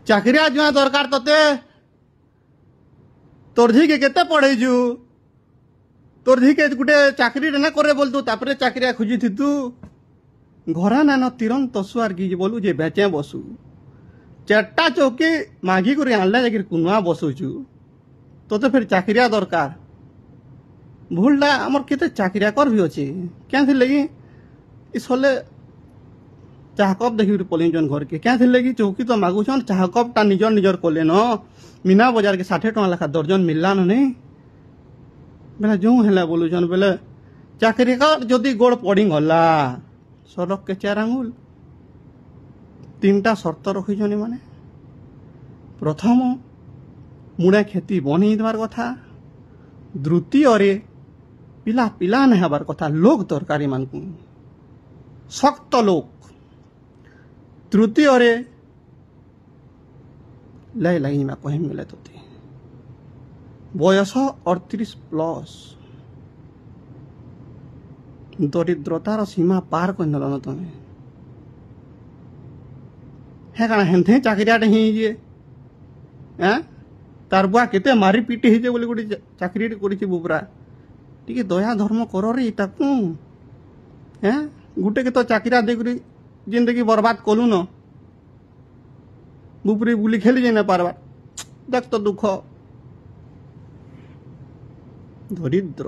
चाकरिया जुआ दरकार तोते तोर झी के केते पढ़ेजु तोर झी के गुटे चाकरी ना करे बोलतु तापरे चाकरिया खोजी थी घरा नान तीरन तसुआर की बोलू जे बेचे बसु चारटा चौकी माघी कर आनला जाकर कुनुआ बसुचु तो फिर चाकरिया दरकार भूलटा आमर केते चाकरिया कर भी अच्छे क्या लगी इसले चाह कप देखी पलिजन घर के क्या लगी चौकी तो मागुन चाह कपटा निजर निजर कले न मीना बजार के 60 टका लेखा दर्जन मिलला न नहीं बेले जो है बोलुन बेले चाकरी का जदि गोड़ पड़ी गला सड़क के 4 आंगुल 3टा शर्त रखी माने प्रथम मुड़े खेती बन देवार कथा द्वितीय पिला पिला नहीं हबार कथा लोक दरकारी मान शक्त लोक तृतीय लाई लगी मैं कह मिले तो बयस 38+ दरिद्रतार सीमा पार कर न तुम्हें है क्या हेन्थे चाकरियाटे ही तार बुआ केते मारी पिटी ही बोली गोटे चाकरी कर बुबरा टी दया धर्म कर रे ताकू गुटे के तो चाकरिया देकर जिंदगी बर्बाद कलु न बुपरी बुली खेली जाए ना पारबार देख तो दुख दरिद्र।